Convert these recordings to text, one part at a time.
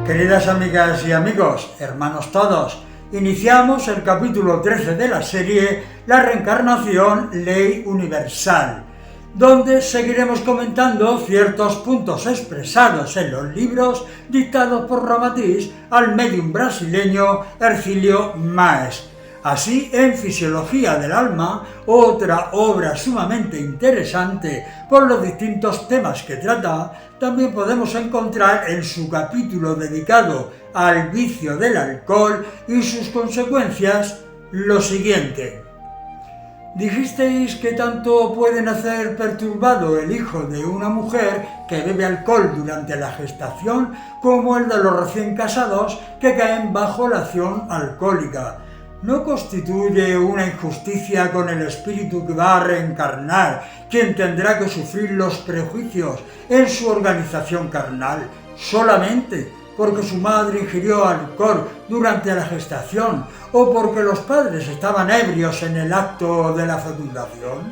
Queridas amigas y amigos, hermanos todos, iniciamos el capítulo 13 de la serie La reencarnación, ley universal, donde seguiremos comentando ciertos puntos expresados en los libros dictados por Ramatiz al médium brasileño Hercílio Maes. Así, en Fisiología del Alma, otra obra sumamente interesante por los distintos temas que trata, también podemos encontrar en su capítulo dedicado al vicio del alcohol y sus consecuencias lo siguiente. Dijisteis que tanto puede nacer perturbado el hijo de una mujer que bebe alcohol durante la gestación como el de los recién casados que caen bajo la acción alcohólica. ¿No constituye una injusticia con el espíritu que va a reencarnar, quien tendrá que sufrir los prejuicios en su organización carnal, solamente porque su madre ingirió alcohol durante la gestación o porque los padres estaban ebrios en el acto de la fecundación?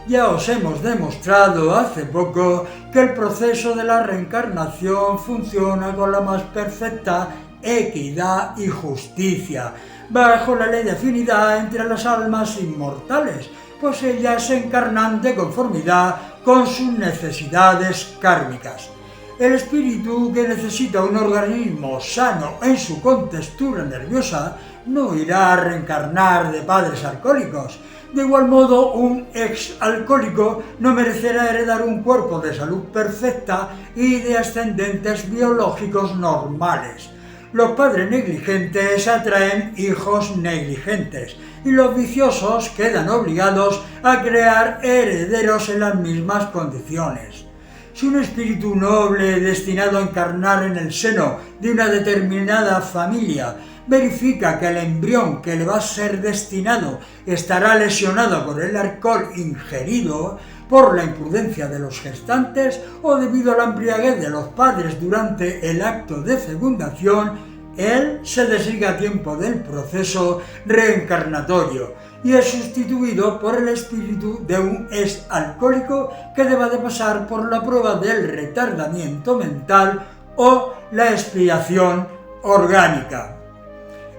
Ya os hemos demostrado hace poco que el proceso de la reencarnación funciona con la más perfecta equidad y justicia, bajo la ley de afinidad entre las almas inmortales, pues ellas se encarnan de conformidad con sus necesidades kármicas. El espíritu que necesita un organismo sano en su contextura nerviosa no irá a reencarnar de padres alcohólicos. De igual modo, un ex-alcohólico no merecerá heredar un cuerpo de salud perfecta y de ascendentes biológicos normales. Los padres negligentes atraen hijos negligentes y los viciosos quedan obligados a crear herederos en las mismas condiciones. Si un espíritu noble destinado a encarnar en el seno de una determinada familia verifica que el embrión que le va a ser destinado estará lesionado por el alcohol ingerido, por la imprudencia de los gestantes o debido a la embriaguez de los padres durante el acto de fecundación, él se desliga a tiempo del proceso reencarnatorio y es sustituido por el espíritu de un ex-alcohólico que deba de pasar por la prueba del retardamiento mental o la expiación orgánica.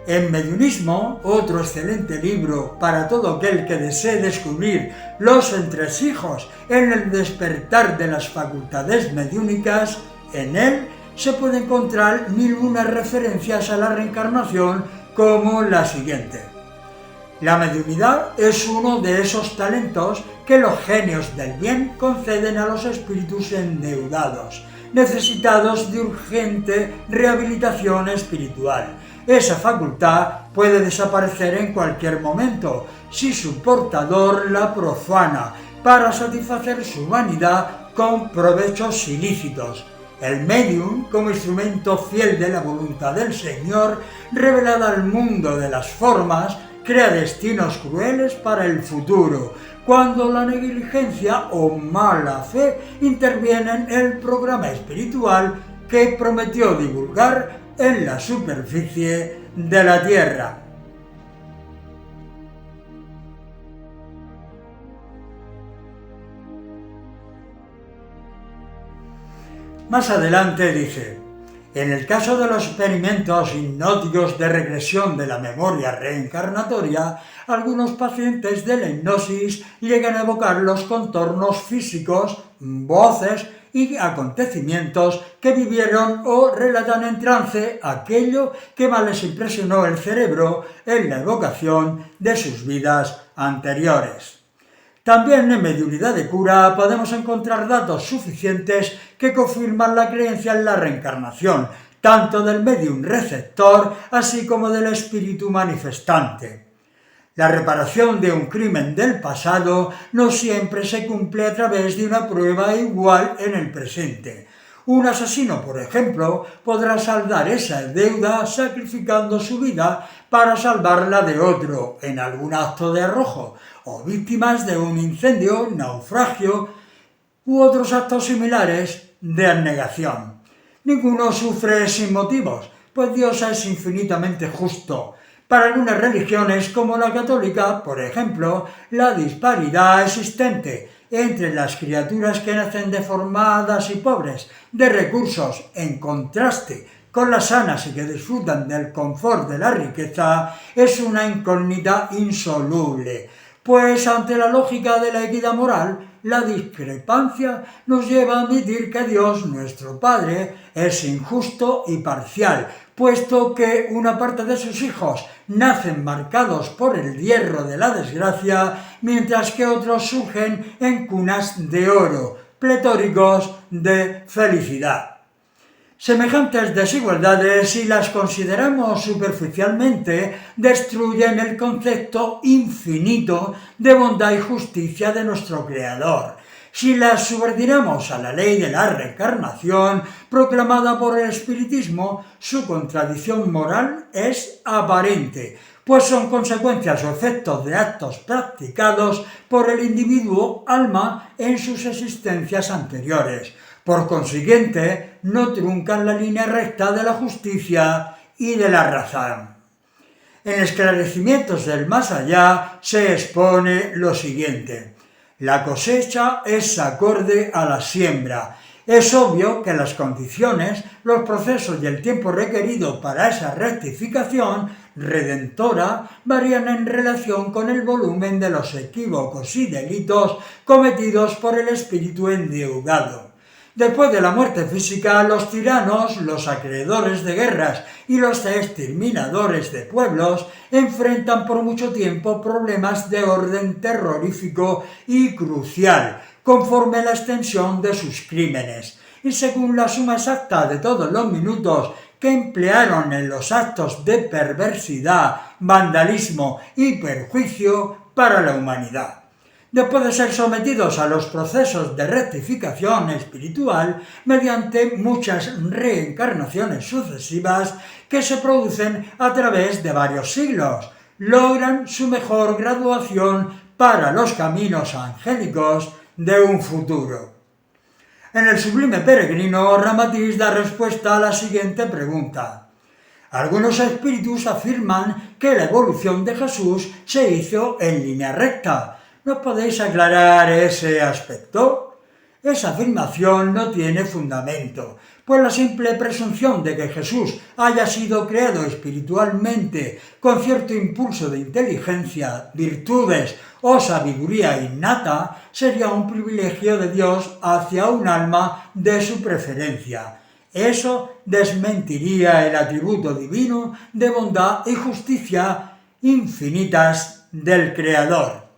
En Mediunismo, otro excelente libro para todo aquel que desee descubrir los entresijos en el despertar de las facultades mediúnicas, en él se puede encontrar 1001 referencias a la reencarnación como la siguiente. La mediunidad es uno de esos talentos que los genios del bien conceden a los espíritus endeudados, necesitados de urgente rehabilitación espiritual. Esa facultad puede desaparecer en cualquier momento si su portador la profana para satisfacer su vanidad con provechos ilícitos. El medium, como instrumento fiel de la voluntad del Señor, revelada al mundo de las formas, crea destinos crueles para el futuro, cuando la negligencia o mala fe intervienen en el programa espiritual que prometió divulgar en la superficie de la tierra. Más adelante dice: en el caso de los experimentos hipnóticos de regresión de la memoria reencarnatoria, algunos pacientes de la hipnosis llegan a evocar los contornos físicos, voces y acontecimientos que vivieron o relatan en trance aquello que más les impresionó el cerebro en la evocación de sus vidas anteriores. También en mediunidad de cura podemos encontrar datos suficientes que confirman la creencia en la reencarnación, tanto del medium receptor así como del espíritu manifestante. La reparación de un crimen del pasado no siempre se cumple a través de una prueba igual en el presente. Un asesino, por ejemplo, podrá saldar esa deuda sacrificando su vida para salvarla de otro en algún acto de arrojo, o víctimas de un incendio, naufragio u otros actos similares de abnegación. Ninguno sufre sin motivos, pues Dios es infinitamente justo. Para algunas religiones, como la católica, por ejemplo, la disparidad existente entre las criaturas que nacen deformadas y pobres de recursos, en contraste con las sanas y que disfrutan del confort de la riqueza es una incógnita insoluble, pues ante la lógica de la equidad moral, la discrepancia nos lleva a admitir que Dios, nuestro Padre, es injusto y parcial, puesto que una parte de sus hijos nacen marcados por el hierro de la desgracia, mientras que otros surgen en cunas de oro, pletóricos de felicidad. Semejantes desigualdades, si las consideramos superficialmente, destruyen el concepto infinito de bondad y justicia de nuestro Creador. Si las subordinamos a la ley de la reencarnación proclamada por el espiritismo, su contradicción moral es aparente, pues son consecuencias o efectos de actos practicados por el individuo alma en sus existencias anteriores. Por consiguiente, no truncan la línea recta de la justicia y de la razón. En esclarecimientos del más allá se expone lo siguiente: la cosecha es acorde a la siembra. Es obvio que las condiciones, los procesos y el tiempo requerido para esa rectificación redentora varían en relación con el volumen de los equívocos y delitos cometidos por el espíritu endeudado. Después de la muerte física, los tiranos, los acreedores de guerras y los exterminadores de pueblos enfrentan por mucho tiempo problemas de orden terrorífico y crucial, conforme a la extensión de sus crímenes, y según la suma exacta de todos los minutos que emplearon en los actos de perversidad, vandalismo y perjuicio para la humanidad. Después de ser sometidos a los procesos de rectificación espiritual mediante muchas reencarnaciones sucesivas que se producen a través de varios siglos, logran su mejor graduación para los caminos angélicos de un futuro. En el Sublime Peregrino, Ramatiz da respuesta a la siguiente pregunta. Algunos espíritus afirman que la evolución de Jesús se hizo en línea recta. ¿No podéis aclarar ese aspecto? Esa afirmación no tiene fundamento, pues la simple presunción de que Jesús haya sido creado espiritualmente con cierto impulso de inteligencia, virtudes o sabiduría innata sería un privilegio de Dios hacia un alma de su preferencia. Eso desmentiría el atributo divino de bondad y justicia infinitas del Creador.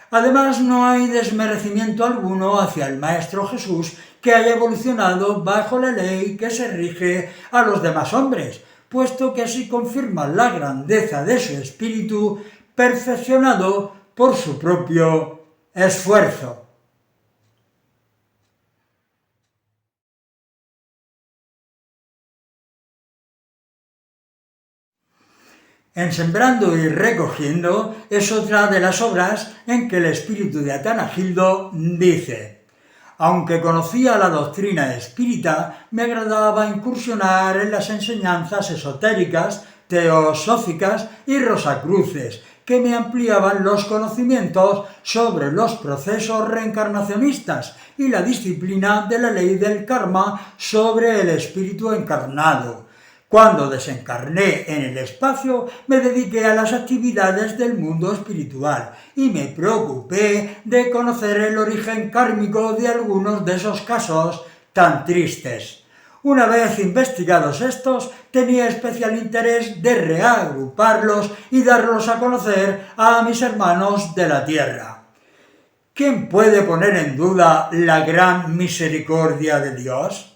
Además, no hay desmerecimiento alguno hacia el Maestro Jesús que haya evolucionado bajo la ley que se rige a los demás hombres, puesto que así confirma la grandeza de su espíritu perfeccionado por su propio esfuerzo. En Sembrando y Recogiendo es otra de las obras en que el espíritu de Atanagildo dice: aunque conocía la doctrina espírita, me agradaba incursionar en las enseñanzas esotéricas, teosóficas y rosacruces, que me ampliaban los conocimientos sobre los procesos reencarnacionistas y la disciplina de la ley del karma sobre el espíritu encarnado. Cuando desencarné en el espacio, me dediqué a las actividades del mundo espiritual y me preocupé de conocer el origen kármico de algunos de esos casos tan tristes. Una vez investigados estos, tenía especial interés de reagruparlos y darlos a conocer a mis hermanos de la tierra. ¿Quién puede poner en duda la gran misericordia de Dios?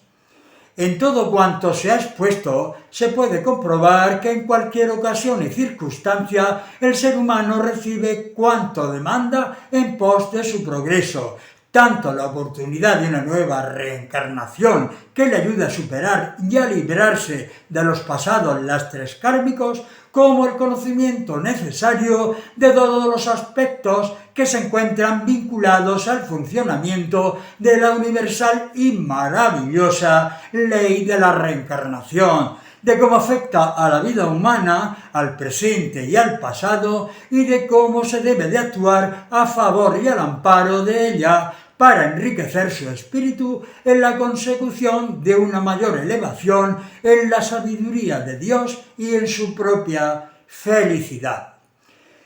En todo cuanto se ha expuesto, se puede comprobar que en cualquier ocasión y circunstancia el ser humano recibe cuanto demanda en pos de su progreso, tanto la oportunidad de una nueva reencarnación que le ayude a superar y a librarse de los pasados lastres kármicos, como el conocimiento necesario de todos los aspectos que se encuentran vinculados al funcionamiento de la universal y maravillosa ley de la reencarnación, de cómo afecta a la vida humana, al presente y al pasado, y de cómo se debe de actuar a favor y al amparo de ella para enriquecer su espíritu en la consecución de una mayor elevación en la sabiduría de Dios y en su propia felicidad.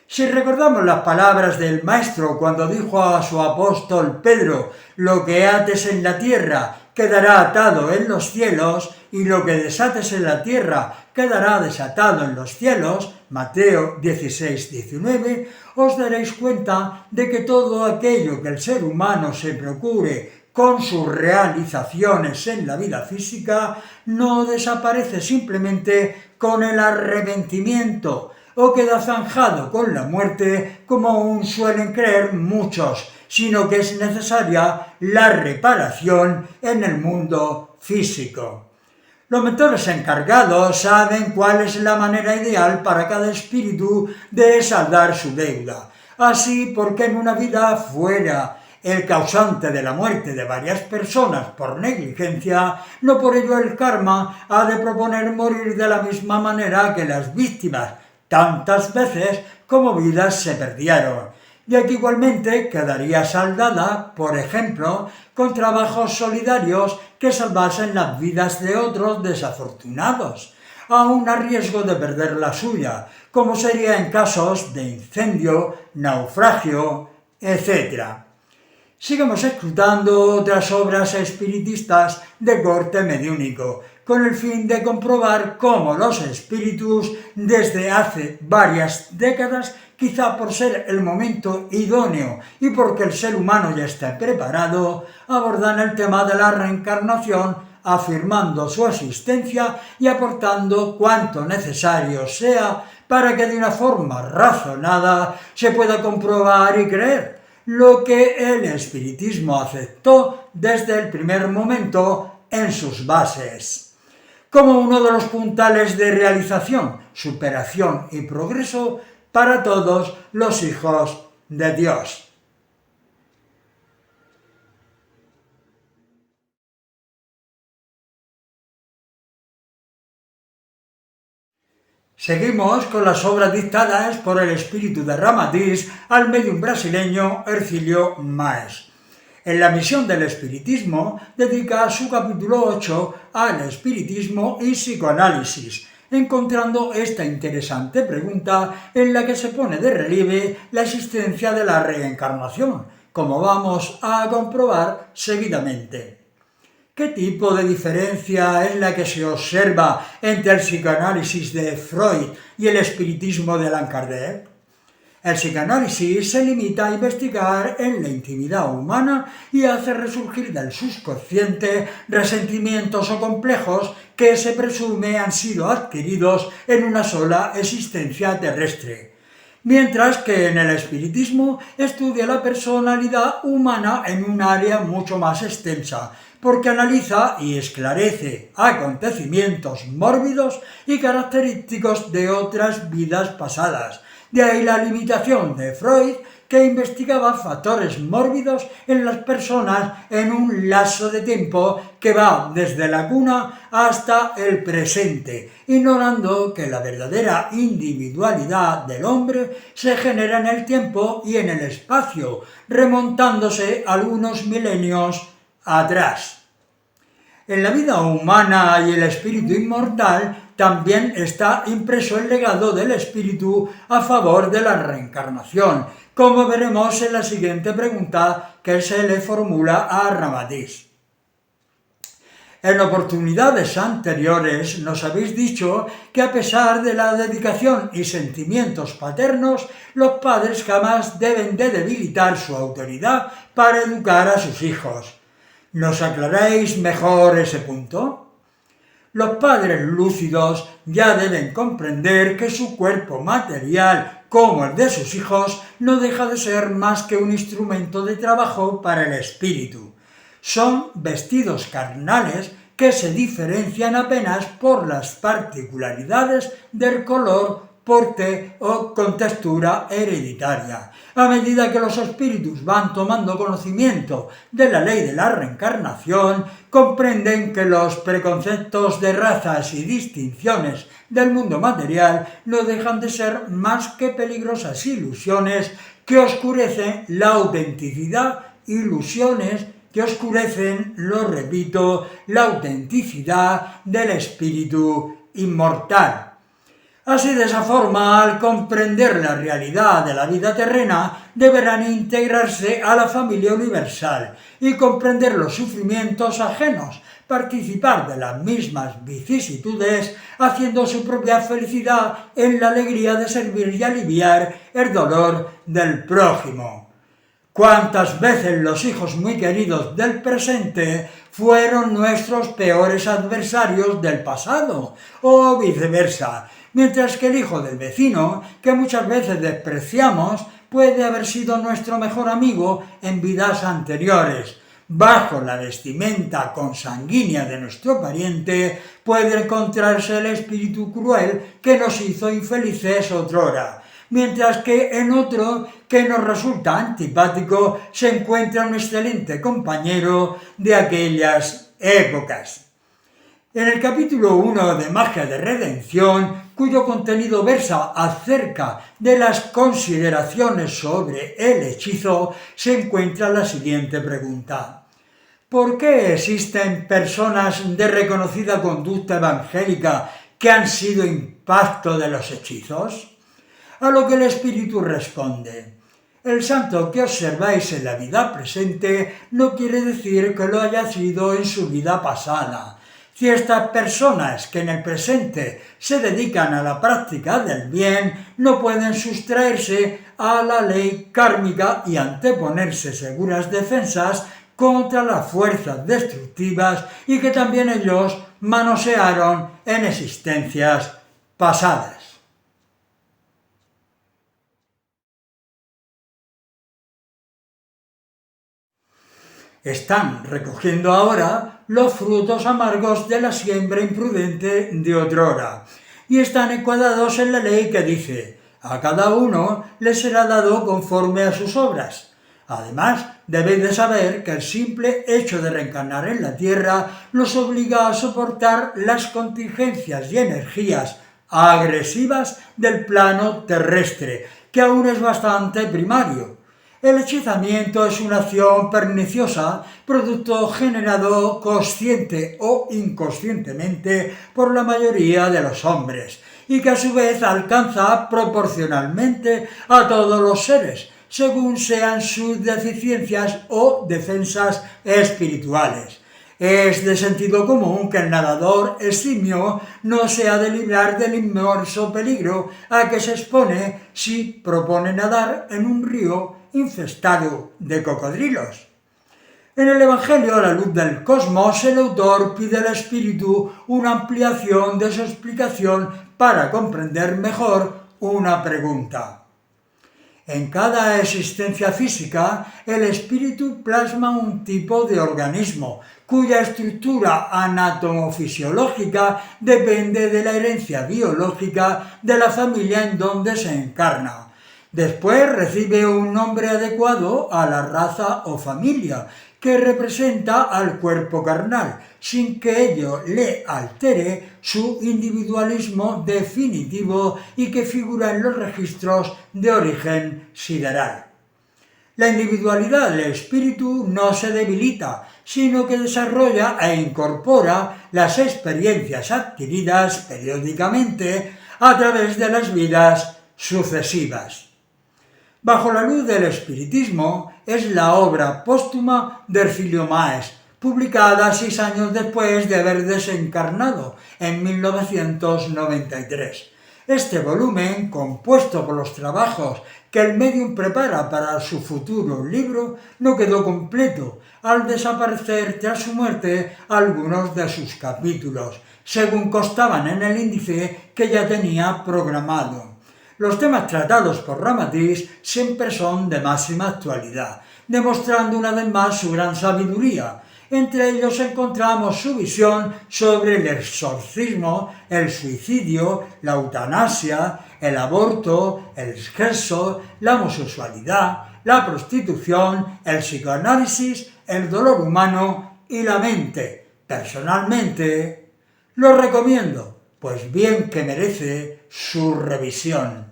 Si recordamos las palabras del Maestro cuando dijo a su apóstol Pedro: lo que ates en la tierra quedará atado en los cielos, y lo que desates en la tierra quedará desatado en los cielos, Mateo 16-19, os daréis cuenta de que todo aquello que el ser humano se procure con sus realizaciones en la vida física no desaparece simplemente con el arrepentimiento o queda zanjado con la muerte, como aún suelen creer muchos, sino que es necesaria la reparación en el mundo físico. Los mentores encargados saben cuál es la manera ideal para cada espíritu de saldar su deuda. Así, porque en una vida fuera el causante de la muerte de varias personas por negligencia, no por ello el karma ha de proponer morir de la misma manera que las víctimas, tantas veces como vidas se perdieron, ya que igualmente quedaría saldada, por ejemplo, con trabajos solidarios que salvasen las vidas de otros desafortunados, aun a riesgo de perder la suya, como sería en casos de incendio, naufragio, etc. Sigamos escrutando otras obras espiritistas de corte mediúnico, con el fin de comprobar cómo los espíritus, desde hace varias décadas, quizá por ser el momento idóneo y porque el ser humano ya está preparado, abordan el tema de la reencarnación, afirmando su existencia y aportando cuanto necesario sea para que de una forma razonada se pueda comprobar y creer lo que el espiritismo aceptó desde el primer momento en sus bases, como uno de los puntales de realización, superación y progreso para todos los hijos de Dios. Seguimos con las obras dictadas por el espíritu de Ramatiz al médium brasileño Hercílio Maes. En la misión del espiritismo dedica su capítulo 8 al espiritismo y psicoanálisis, encontrando esta interesante pregunta en la que se pone de relieve la existencia de la reencarnación, como vamos a comprobar seguidamente. ¿Qué tipo de diferencia es la que se observa entre el psicoanálisis de Freud y el espiritismo de Allan Kardec? El psicoanálisis se limita a investigar en la intimidad humana y hace resurgir del subconsciente resentimientos o complejos que se presume han sido adquiridos en una sola existencia terrestre, mientras que en el espiritismo estudia la personalidad humana en un área mucho más extensa, porque analiza y esclarece acontecimientos mórbidos y característicos de otras vidas pasadas. De ahí la limitación de Freud, que investigaba factores mórbidos en las personas en un lapso de tiempo que va desde la cuna hasta el presente, ignorando que la verdadera individualidad del hombre se genera en el tiempo y en el espacio, remontándose algunos milenios atrás. En la vida humana y el espíritu inmortal también está impreso el legado del espíritu a favor de la reencarnación, como veremos en la siguiente pregunta que se le formula a Ramatiz. En oportunidades anteriores nos habéis dicho que a pesar de la dedicación y sentimientos paternos, los padres jamás deben de debilitar su autoridad para educar a sus hijos. ¿Nos aclaráis mejor ese punto? Los padres lúcidos ya deben comprender que su cuerpo material, como el de sus hijos, no deja de ser más que un instrumento de trabajo para el espíritu. Son vestidos carnales que se diferencian apenas por las particularidades del color, porte o contextura hereditaria. A medida que los espíritus van tomando conocimiento de la ley de la reencarnación, comprenden que los preconceptos de razas y distinciones del mundo material no dejan de ser más que peligrosas ilusiones que oscurecen la autenticidad ilusiones que oscurecen, lo repito, la autenticidad del espíritu inmortal. Así, de esa forma, al comprender la realidad de la vida terrena, deberán integrarse a la familia universal y comprender los sufrimientos ajenos, participar de las mismas vicisitudes, haciendo su propia felicidad en la alegría de servir y aliviar el dolor del prójimo. ¿Cuántas veces los hijos muy queridos del presente fueron nuestros peores adversarios del pasado, o viceversa? Mientras que el hijo del vecino, que muchas veces despreciamos, puede haber sido nuestro mejor amigo en vidas anteriores. Bajo la vestimenta consanguínea de nuestro pariente puede encontrarse el espíritu cruel que nos hizo infelices otrora, mientras que en otro que nos resulta antipático se encuentra un excelente compañero de aquellas épocas. En el capítulo 1 de Magia de Redención, cuyo contenido versa acerca de las consideraciones sobre el hechizo, se encuentra la siguiente pregunta. ¿Por qué existen personas de reconocida conducta evangélica que han sido impacto de los hechizos? A lo que el Espíritu responde: el santo que observáis en la vida presente no quiere decir que lo haya sido en su vida pasada. Ciertas personas que en el presente se dedican a la práctica del bien no pueden sustraerse a la ley kármica y anteponerse seguras defensas contra las fuerzas destructivas y que también ellos manosearon en existencias pasadas. Están recogiendo ahora los frutos amargos de la siembra imprudente de otrora, y están encuadrados en la ley que dice: a cada uno le será dado conforme a sus obras. Además, debéis de saber que el simple hecho de reencarnar en la Tierra los obliga a soportar las contingencias y energías agresivas del plano terrestre, que aún es bastante primario. El hechizamiento es una acción perniciosa, producto generado consciente o inconscientemente por la mayoría de los hombres, y que a su vez alcanza proporcionalmente a todos los seres, según sean sus deficiencias o defensas espirituales. Es de sentido común que el nadador eximio no se ha de librar del inmenso peligro a que se expone si propone nadar en un río infestado de cocodrilos. En el Evangelio a la luz del cosmos, el autor pide al Espíritu una ampliación de su explicación para comprender mejor una pregunta. En cada existencia física, el espíritu plasma un tipo de organismo, cuya estructura anatomofisiológica depende de la herencia biológica de la familia en donde se encarna. Después recibe un nombre adecuado a la raza o familia, que representa al cuerpo carnal, sin que ello le altere su individualismo definitivo y que figura en los registros de origen sideral. La individualidad del espíritu no se debilita, sino que desarrolla e incorpora las experiencias adquiridas periódicamente a través de las vidas sucesivas. Bajo la luz del espiritismo es la obra póstuma de Ercilio Máez, publicada 6 años después de haber desencarnado, en 1993. Este volumen, compuesto por los trabajos que el médium prepara para su futuro libro, no quedó completo, al desaparecer tras su muerte algunos de sus capítulos, según constaban en el índice que ya tenía programado. Los temas tratados por Ramatiz siempre son de máxima actualidad, demostrando una vez más su gran sabiduría. Entre ellos encontramos su visión sobre el exorcismo, el suicidio, la eutanasia, el aborto, el sexo, la homosexualidad, la prostitución, el psicoanálisis, el dolor humano y la mente. Personalmente, lo recomiendo, pues bien que merece su revisión.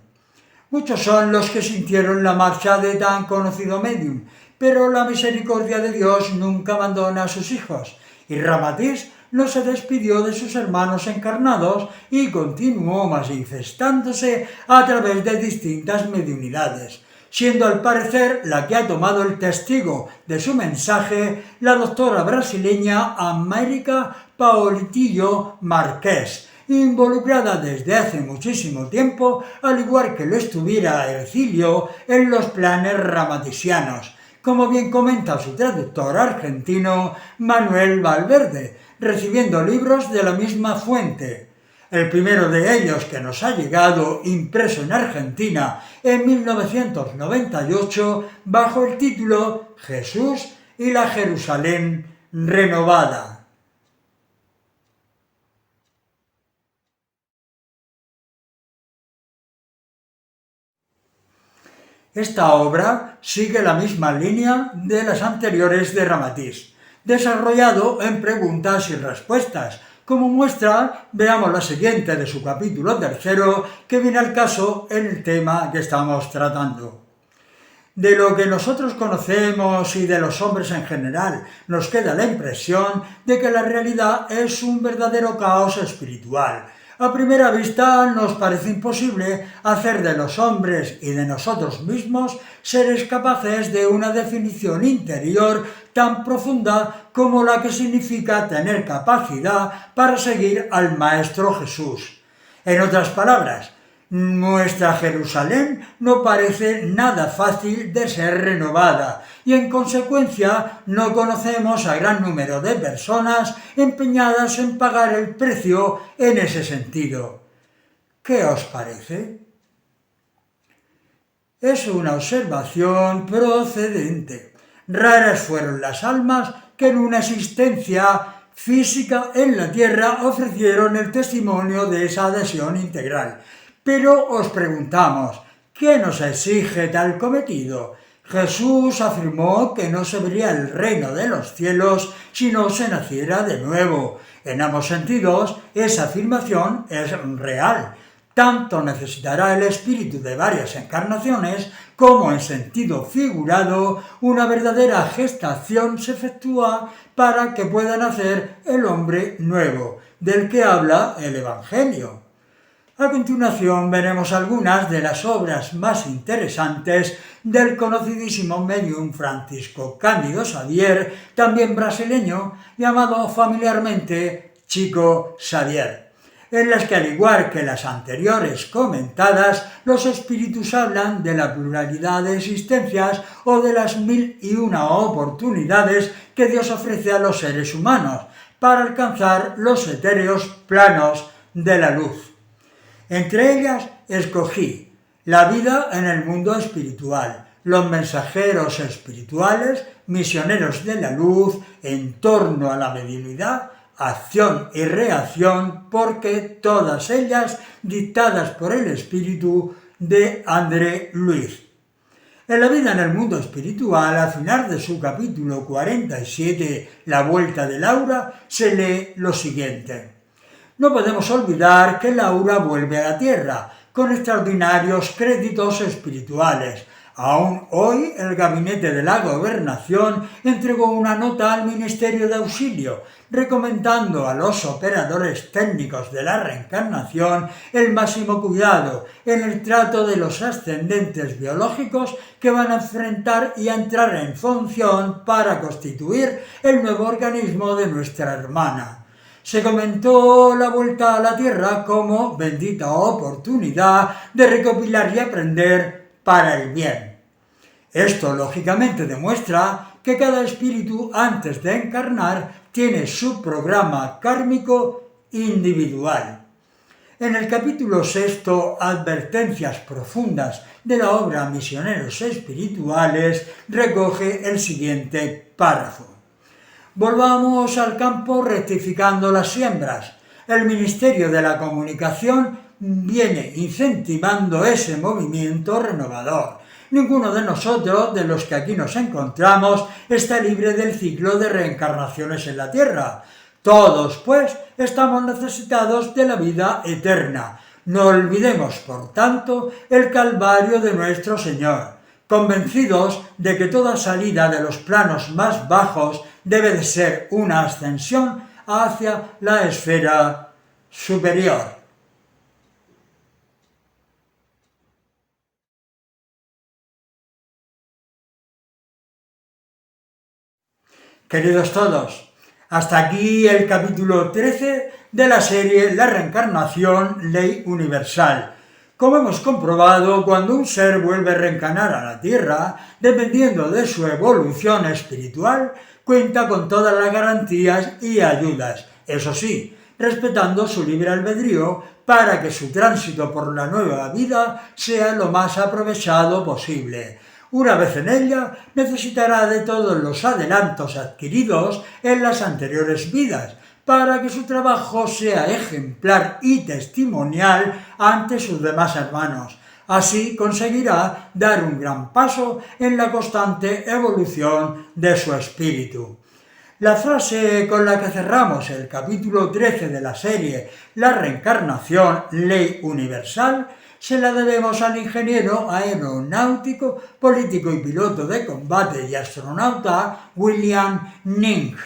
Muchos son los que sintieron la marcha de tan conocido médium, pero la misericordia de Dios nunca abandona a sus hijos, y Ramatiz no se despidió de sus hermanos encarnados y continuó manifestándose a través de distintas mediunidades, siendo al parecer la que ha tomado el testigo de su mensaje la doctora brasileña América Paolitillo Marqués, involucrada desde hace muchísimo tiempo, al igual que lo estuviera Ercilio, en los planes ramatisianos, como bien comenta su traductor argentino Manuel Valverde, recibiendo libros de la misma fuente. El primero de ellos, que nos ha llegado impreso en Argentina en 1998 bajo el título Jesús y la Jerusalén renovada. Esta obra sigue la misma línea de las anteriores de Ramatiz, desarrollado en preguntas y respuestas. Como muestra, veamos la siguiente de su capítulo 3, que viene al caso en el tema que estamos tratando. De lo que nosotros conocemos y de los hombres en general, nos queda la impresión de que la realidad es un verdadero caos espiritual. A primera vista nos parece imposible hacer de los hombres y de nosotros mismos seres capaces de una definición interior tan profunda como la que significa tener capacidad para seguir al Maestro Jesús. En otras palabras, nuestra Jerusalén no parece nada fácil de ser renovada y en consecuencia no conocemos a gran número de personas empeñadas en pagar el precio en ese sentido. ¿Qué os parece? Es una observación procedente. Raras fueron las almas que en una existencia física en la tierra ofrecieron el testimonio de esa adhesión integral. Pero os preguntamos, ¿qué nos exige tal cometido? Jesús afirmó que no se vería el reino de los cielos si no se naciera de nuevo. En ambos sentidos, esa afirmación es real. Tanto necesitará el espíritu de varias encarnaciones como en sentido figurado una verdadera gestación se efectúa para que pueda nacer el hombre nuevo, del que habla el Evangelio. A continuación veremos algunas de las obras más interesantes del conocidísimo medium Francisco Cándido Xavier, también brasileño, llamado familiarmente Chico Xavier, en las que, al igual que las anteriores comentadas, los espíritus hablan de la pluralidad de existencias o de las 1001 oportunidades que Dios ofrece a los seres humanos para alcanzar los etéreos planos de la luz. Entre ellas escogí la vida en el mundo espiritual, los mensajeros espirituales, misioneros de la luz, en torno a la mediunidad, acción y reacción, porque todas ellas dictadas por el espíritu de André Luiz. En la vida en el mundo espiritual, al final de su capítulo 47, La Vuelta de Laura, se lee lo siguiente. No podemos olvidar que Laura vuelve a la Tierra, con extraordinarios créditos espirituales. Aún hoy, el Gabinete de la Gobernación entregó una nota al Ministerio de Auxilio, recomendando a los operadores técnicos de la reencarnación el máximo cuidado en el trato de los ascendentes biológicos que van a enfrentar y a entrar en función para constituir el nuevo organismo de nuestra hermana. Se comentó la vuelta a la Tierra como bendita oportunidad de recopilar y aprender para el bien. Esto lógicamente demuestra que cada espíritu antes de encarnar tiene su programa kármico individual. En el capítulo 6, Advertencias profundas de la obra Misioneros Espirituales, recoge el siguiente párrafo. Volvamos al campo rectificando las siembras. El Ministerio de la Comunicación viene incentivando ese movimiento renovador. Ninguno de nosotros, de los que aquí nos encontramos, está libre del ciclo de reencarnaciones en la Tierra. Todos, pues, estamos necesitados de la vida eterna. No olvidemos, por tanto, el calvario de nuestro Señor. convencidos de que toda salida de los planos más bajos debe de ser una ascensión hacia la esfera superior. Queridos todos, hasta aquí el capítulo 13 de la serie La reencarnación, ley universal. Como hemos comprobado, cuando un ser vuelve a reencarnar a la Tierra, dependiendo de su evolución espiritual, cuenta con todas las garantías y ayudas, eso sí, respetando su libre albedrío para que su tránsito por la nueva vida sea lo más aprovechado posible. Una vez en ella, necesitará de todos los adelantos adquiridos en las anteriores vidas, para que su trabajo sea ejemplar y testimonial ante sus demás hermanos. Así conseguirá dar un gran paso en la constante evolución de su espíritu. La frase con la que cerramos el capítulo 13 de la serie La reencarnación, ley universal, se la debemos al ingeniero aeronáutico, político y piloto de combate y astronauta William Nink,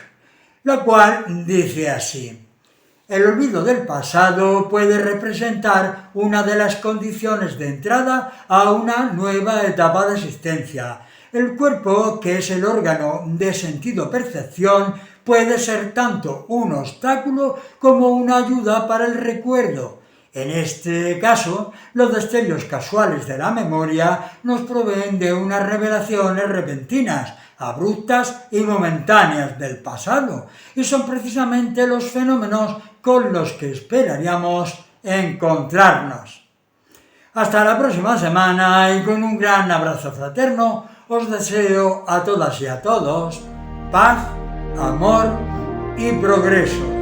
la cual dice así: el olvido del pasado puede representar una de las condiciones de entrada a una nueva etapa de existencia. El cuerpo, que es el órgano de sentido-percepción, puede ser tanto un obstáculo como una ayuda para el recuerdo. En este caso, los destellos casuales de la memoria nos proveen de unas revelaciones repentinas, abruptas y momentáneas del pasado, y son precisamente los fenómenos con los que esperaríamos encontrarnos. Hasta la próxima semana y con un gran abrazo fraterno os deseo a todas y a todos paz, amor y progreso.